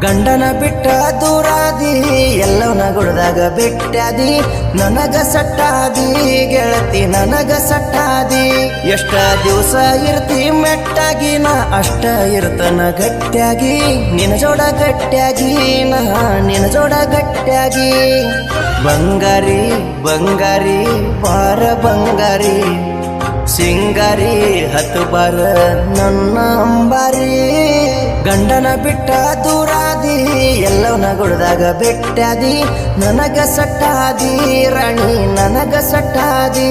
ಗಂಡನ ಬಿಟ್ಟ ದೂರಾದಿ ಎಲ್ಲವನ ಗುಡ್ದಾಗ ಬೆಟ್ಟಾದಿ ನನಗ ಸಟ್ಟಾದಿ ಗೆಳತಿ ನನಗ ಸಟ್ಟಾದಿ ಎಷ್ಟ ದಿವಸ ಇರ್ತಿ ಮೆಟ್ಟಾಗಿ ನಾ ಅಷ್ಟ ಇರ್ತನ ಗಟ್ಟ್ಯಾಗಿ ನಿನ ಜೋಡ ಗಟ್ಟ್ಯಾಗಿ ನಾ ನಿನ ಜೋಡ ಗಟ್ಟ್ಯಾಗಿ ಬಂಗಾರಿ ಬಂಗಾರಿ ಬಾರ ಬಂಗಾರಿ ಸಿಂಗಾರಿ ಹತ್ತು ಬಾರ ನನ್ನ ಅಂಬಾರಿ ಗಂಡನ ಬಿಟ್ಟ ದೂರಾದಿ ಎಲ್ಲವನ ಗುಡ್ದಾಗ ಬೆಟ್ಟಾದಿ ನನಗ ಸಟ್ಟಾದಿ ರಾಣಿ ನನಗ ಸಟ್ಟಾದಿ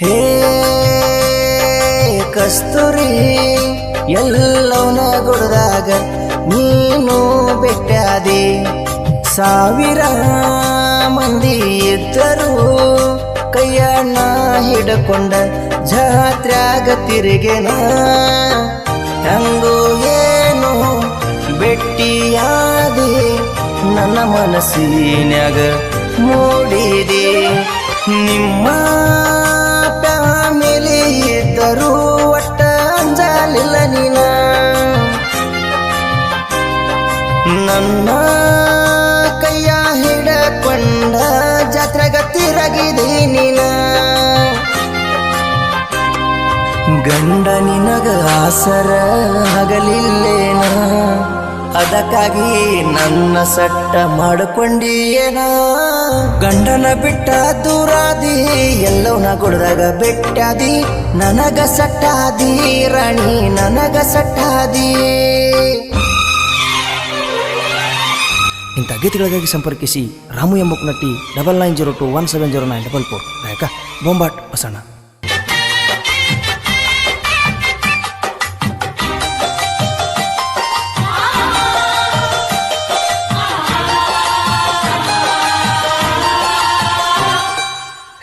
ಹೇ ಕಸ್ತೂರಿ ಎಲ್ಲವನ ಗುಡ್ದಾಗ ನೀನು ಬೆಟ್ಟಾದಿ ಸಾವಿರ ಮಂದಿ ಇದ್ದರು ಕೈಯಣ್ಣ ಹಿಡ್ಕೊಂಡ ಜಾತ್ರ್ಯಾಗ ತಿರುಗೆನ ಹಂಗು ಏನು ಬೆಟ್ಟಿಯಾದಿ ನನ್ನ ಮನಸ್ಸಿನ್ಯಾಗ ಮೂಡಿದೆ ನಿಮ್ಮ ಫ್ಯಾಮಿಲಿ ಇದ್ದರೂ ಒಟ್ಟ ಅಂಜಲಿಲ್ಲ ನೀನ ನನ್ನ ಕೈಯ ಹಿಡಕೊಂಡ ಜಾತ್ರೆಗ ತಿರಗಿದೆ ನೀನ ಗಂಡ ನಿನಗ ಆಸರ ಆಗಲಿಲ್ಲೇನ ಅದಕ್ಕಾಗಿ ನನ್ನ ಸಟ್ಟ ಮಾಡಿಕೊಂಡಿಯೇನ ಗಂಡನ ಬಿಟ್ಟ ದೂರಾದಿ ಎಲ್ಲವನ ಗುಡ್ದಾಗ ಬೆಟ್ಟಾದಿ ನನಗ ಸಟ್ಟಾದಿ ರಾಣಿ ನನಗ ಸಟ್ಟಾದಿ ಇಂಥ ಗೀತೆಗಳಿಗಾಗಿ ಸಂಪರ್ಕಿಸಿ ರಾಮು ಎಂಬುಕ್ ನಟಿ 9902170944 ಗಾಯಕ ಬೊಂಬಾಟ್ ಬಸಣ್ಣ.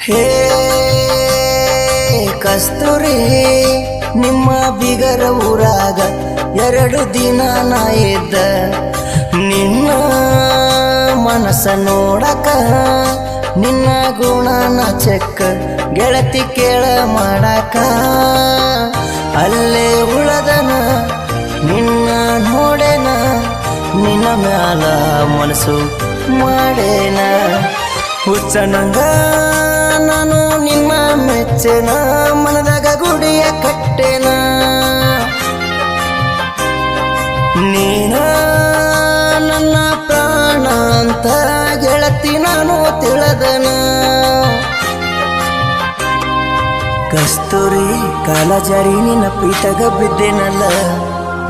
ಹೇ ಕಸ್ತೂರಿ ನಿಮ್ಮ ಬಿಗರ ಊರಾಗ 2 ದಿನ ನಾ ಇದ್ದ ನಿನ್ನ ಮನಸ್ಸ ನೋಡಕ ನಿನ್ನ ಗುಣನ ಚೆಕ್ಕ ಗೆಳತಿ ಕೇಳ ಮಾಡಕ ಅಲ್ಲೇ ಉಳದನ ನಿನ್ನ ನೋಡೆನ ನಿನ್ನ ಮ್ಯಾಲ ಮನಸ್ಸು ಮಾಡೇನ ಹುಚ್ಚನಂಗ ನಾನು ನಿಮ್ಮ ಮೆಚ್ಚೆನ ಮನದಾಗ ಗುಡಿಯ ಕಟ್ಟೆನ ನೀನ ನನ್ನ ಪ್ರಾಣ ಅಂತ ಗೆಳತಿ ನಾನು ತಿಳದನ ಕಸ್ತೂರಿ ಕಾಲ ಜಾರಿ ನಿನ್ನ ಪೀಠಗ ಬಿದ್ದೆನಲ್ಲ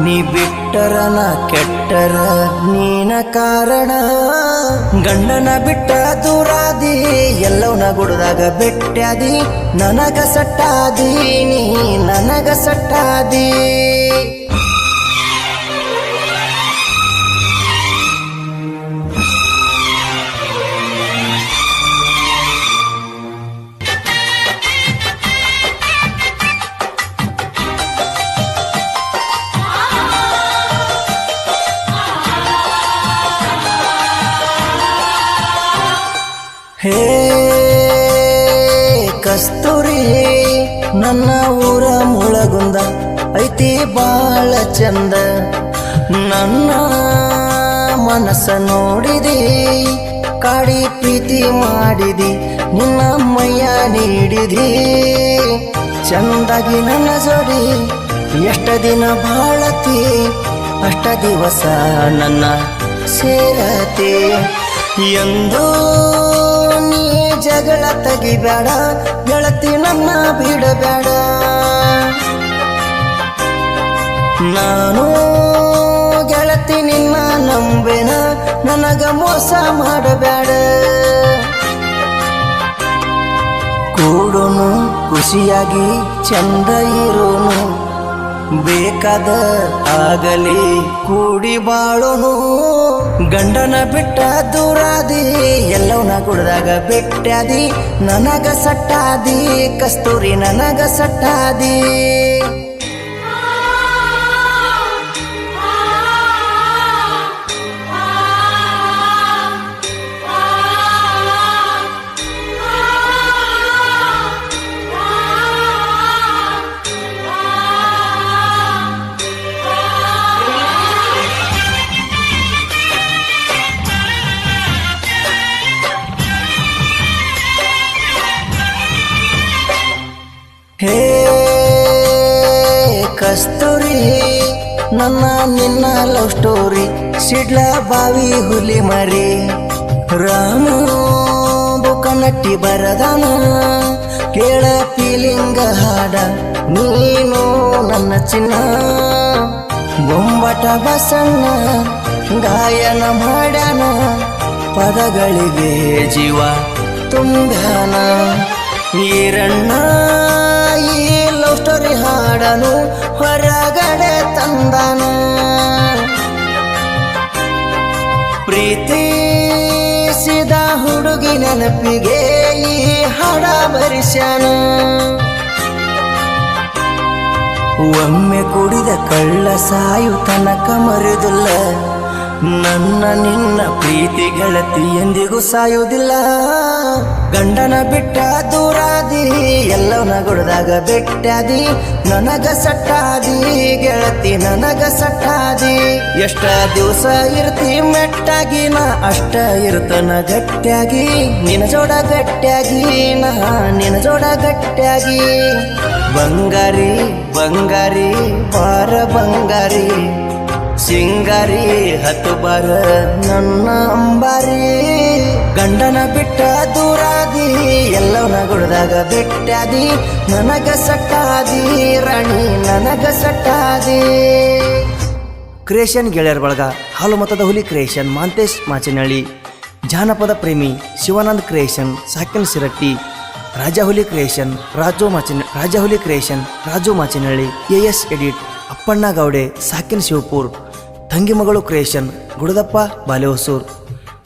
ನೀ ಬಿಟ್ಟರ ನಾ ಕೆಟ್ಟರ ನೀನ ಕಾರಣ ಗಂಡನ ಬಿಟ್ಟ ದೂರಾದಿ ಎಲ್ಲವನ ಗುಡ್ದಾಗ ಬೆಟ್ಟಾದಿ ನನಗ ಸಟ್ಟಾದಿ ನೀ ನನಗ ಸಟ್ಟಾದಿ ಹೇ ಕಸ್ತೂರಿ ನನ್ನ ಊರ ಮುಳಗುಂದ ಐತಿ ಬಾಳ ಚಂದ ನನ್ನ ಮನಸ್ಸ ನೋಡಿದಿ ಕಾಡಿ ಪ್ರೀತಿ ಮಾಡಿದಿ ನಿನ್ನ ಮೈಯ ನೀಡಿದಿ ಚಂದಾಗಿ ನನ್ನ ಜೋಡಿ ಎಷ್ಟ ದಿನ ಬಾಳತಿ ಅಷ್ಟ ದಿವಸ ನನ್ನ ಸೇರತಿ ಎಂದು ನೀ ಜಗಳ ತೆಗಿಬೇಡ ಗೆಳತಿ ನನ್ನ ಬಿಡಬೇಡ ನಾನು ಗೆಳತಿ ನಿನ್ನ ನಂಬೆನ ನನಗ ಮೋಸ ಮಾಡಬೇಡ ಕೂಡುನು ಖುಷಿಯಾಗಿ ಚಂದ ಇರೋನು ಬೇಕಾದ ಆಗಲಿ ಕೂಡಿ ಬಾಳೋನು ಗಂಡನ ಬಿಟ್ಟ ದೂರಾದಿ ಎಲ್ಲವನ್ನ ಕುಡ್ದಾಗ ಬೆಟ್ಟಾದಿ ನನಗ ಸಟ್ಟಾದಿ ಕಸ್ತೂರಿ ನನಗ ಸಟ್ಟಾದಿ ಹೇ ಕಸ್ತೂರಿ ನನ್ನ ನಿನ್ನ ಲವ್ ಸ್ಟೋರಿ ಸಿಡ್ಲ ಬಾವಿ ಹುಲಿ ಮರಿ ರಾಮು ಬುಕನಟ್ಟಿ ಬರದಾನ ಕೇಳ ಫೀಲಿಂಗ ಹಾಡ ನೀನು ನನ್ನ ಚಿನ್ನ ಬೊಂಬಟ ಬಸಣ್ಣ ಗಾಯನ ಮಾಡ್ಯಾನ ಪದಗಳಿಗೆ ಜೀವ ತುಂಬ್ಯಾನ ಈರಣ್ಣ ಈ ಲವ್ ಸ್ಟೋರಿ ಹಾಡನು ಹೊರಗಡೆ ತಂದಾನ ಪ್ರೀತಿಸಿದ ಹುಡುಗಿ ನೆನಪಿಗೆ ಈ ಹಾಡ ಬರಿಸ್ಯಾನ ಒಮ್ಮೆ ಕುಡಿದ ಕಳ್ಳ ಸಾಯು ತನಕ ಮರೆದಿಲ್ಲ ನನ್ನ ನಿನ್ನ ಪ್ರೀತಿ ಗೆಳತಿ ಎಂದಿಗೂ ಸಾಯುವುದಿಲ್ಲ ಗಂಡನ ಬಿಟ್ಟ ದೂರಾದಿ ಎಲ್ಲವನ್ನ ಗುಡ್ದಾಗ ಬೆಟ್ಟಾದಿ ನನಗ ಸಟ್ಟಾದಿ ಗೆಳತಿ ನನಗ ಸಟ್ಟಾದಿ ಎಷ್ಟ ದಿವಸ ಇರ್ತಿ ಮೆಟ್ಟಾಗಿ ನಾ ಅಷ್ಟ ಇರ್ತನ ಗಟ್ಟಿಯಾಗಿ ನಿನ ಜೋಡ ಗಟ್ಟಿಯಾಗಿ ನಾ ನಿನ ಜೋಡ ಗಟ್ಟಿಯಾಗಿ ಬಂಗಾರಿ ಬಂಗಾರಿ ಬಾರ ಬಂಗಾರಿ ಸಿಂಗಾರಿ ಹತ್ತು ಬಾರ ನನ್ನ ಅಂಬಾರಿ ಗಂಡನ ಬಿಟ್ಟ ದೂರಾದಿ ಎಲ್ಲವನ್ನ ಗುಡ್ದಾಗ ಬೆಟ್ಟಾದಿ ನನಗ ಸಟ್ಟಾದಿ ರಾಣಿ ನನಗ ಸಟ್ಟಾದಿ ಕ್ರಿಯೇಷನ್ ಗೆಳೆಯರ ಬಳಗ ಹಾಲು ಮತದ ಹುಲಿ ಕ್ರಿಯೇಷನ್ ಮಾಂತೇಶ್ ಮಾಚನಹಳ್ಳಿ ಜಾನಪದ ಪ್ರೇಮಿ ಶಿವಾನಂದ್ ಕ್ರಿಯೇಷನ್ ಸಾಕಿನ್ Siratti Rajahuli creation Rajahuli creation Raju Machanahalli AS edit Appanna Gowde ಸಾಕಿನ್ ಶಿವಪುರ್ ತಂಗಿ ಮಗಳು ಕ್ರಿಯೇಷನ್ ಗುಡದಪ್ಪ ಬಾಲೆಹೊಸೂರ್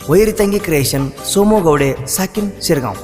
ವೈರಿ ತಂಗಿ ಕ್ರಿಯೇಷನ್ ಸೋಮು ಗೌಡೆ ಸಾಕಿನ್ ಶಿರ್ಗಾಂವ್